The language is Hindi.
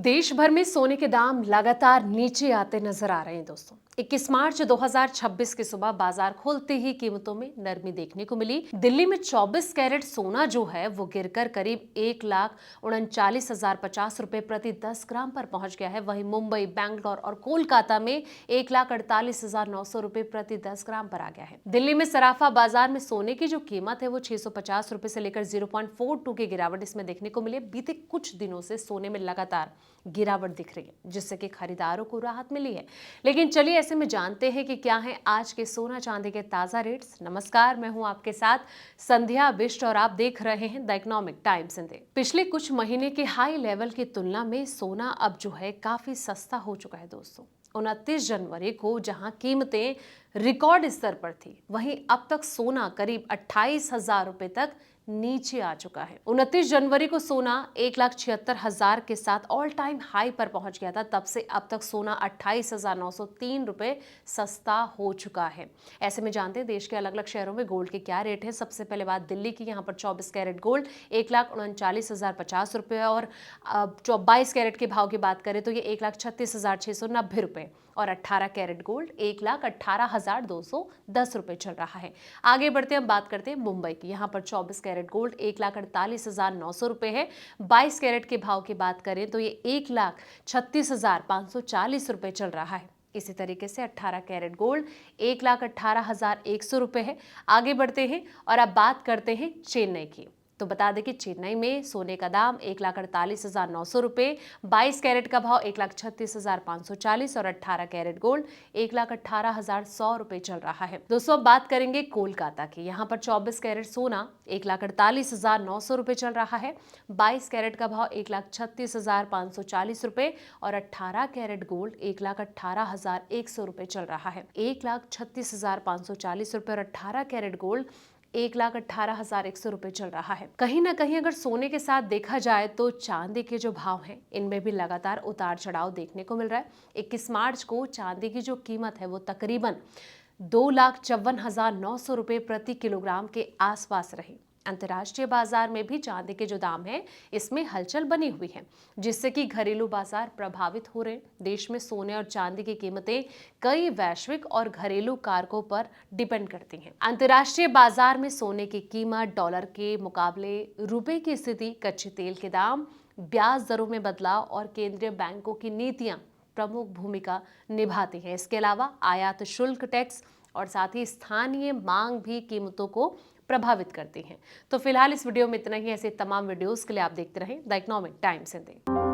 देश भर में सोने के दाम लगातार नीचे आते नजर आ रहे हैं दोस्तों। 21 मार्च 2026 की सुबह बाजार खुलते ही कीमतों में नरमी देखने को मिली। दिल्ली में 24 कैरेट सोना जो है वो गिरकर करीब 1,39,050 रुपए प्रति 10 ग्राम पर पहुंच गया है। वहीं मुंबई, बैंगलोर और कोलकाता में 1,48,900 रुपए प्रति 10 ग्राम पर आ गया है। दिल्ली में सराफा बाजार में सोने की जो कीमत है वो 650 रुपए से लेकर 0.42 की गिरावट इसमें देखने को मिली। बीते कुछ दिनों से सोने में लगातार गिरावट दिख रही है, जिससे कि खरीदारों को राहत मिली है। लेकिन चलिए ऐसे में जानते हैं कि क्या है आज के सोना चांदी के ताजा रेट्स। नमस्कार, मैं हूं आपके साथ संध्या बिष्ट और आप देख रहे हैं द इकोनॉमिक टाइम्स हिंदी। पिछले कुछ महीने के हाई लेवल की तुलना में सोना अब जो है काफी सस्ता हो चुका है दोस्तों। 29 जनवरी को जहां कीमतें रिकॉर्ड स्तर पर थी, वहीं अब तक सोना करीब 28,000 रुपए तक नीचे आ चुका है। 29 जनवरी को सोना 1,76,000 के साथ ऑल टाइम हाई पर पहुंच गया था। तब से अब तक सोना 28,903 रुपए सस्ता हो चुका है। ऐसे में जानते हैं देश के अलग अलग शहरों में गोल्ड के क्या रेट है। सबसे पहले बात दिल्ली की। यहाँ पर 24 कैरेट गोल्ड 1,39,050 रुपए और 22 कैरेट के भाव की बात करें तो ये 1,36,690 रुपए और 18 कैरेट गोल्ड 1,18,210 रुपए चल रहा है। आगे बढ़ते हम बात करते हैं मुंबई की। यहाँ पर 24 कैरेट गोल्ड 1,48,900 रुपए है। 22 कैरेट के भाव की बात करें तो ये 1,36,540 रुपए चल रहा है। इसी तरीके से 18 कैरेट गोल्ड 1,18,100 रुपए है। आगे बढ़ते हैं और अब बात करते हैं चेन्नई की। तो बता दें कि चेन्नई में सोने का दाम 1,48,900 रुपए, 22 कैरेट का भाव 1,36,540 और 18 कैरेट गोल्ड 1,18,100 रुपए चल रहा है। दोस्तों अब बात करेंगे कोलकाता की। यहाँ पर 24 कैरेट सोना 1,48,900 रुपए चल रहा है। 22 कैरेट का भाव 1,36,540 रुपए और 18 कैरेट गोल्ड 1,18,100 रुपए चल रहा है। 1,36,540 रुपए और 18 कैरेट गोल्ड 1,18,100 रुपए चल रहा है। कहीं ना कहीं अगर सोने के साथ देखा जाए तो चांदी के जो भाव हैं इनमें भी लगातार उतार चढ़ाव देखने को मिल रहा है। 21 मार्च को चांदी की जो कीमत है वो तकरीबन 2,54,900 रुपए प्रति किलोग्राम के आसपास रही। अंतर्राष्ट्रीय बाजार में भी चांदी के जो दाम है इसमें हलचल बनी हुई है, जिससे कि घरेलू बाजार प्रभावित हो रहे हैं। देश में सोने और चांदी की कीमतें कई वैश्विक और घरेलू कारकों पर डिपेंड करती हैं। अंतर्राष्ट्रीय बाजार में सोने की कीमत, डॉलर के मुकाबले रुपए की स्थिति, कच्चे तेल के दाम, ब्याज दरों में बदलाव और केंद्रीय बैंकों की नीतियां प्रमुख भूमिका निभाती हैं। इसके अलावा आयात शुल्क, टैक्स और साथ ही स्थानीय मांग भी कीमतों को प्रभावित करती हैं। तो फिलहाल इस वीडियो में इतना ही। ऐसे तमाम वीडियोस के लिए आप देखते रहें द इकोनॉमिक टाइम्स हिंदी।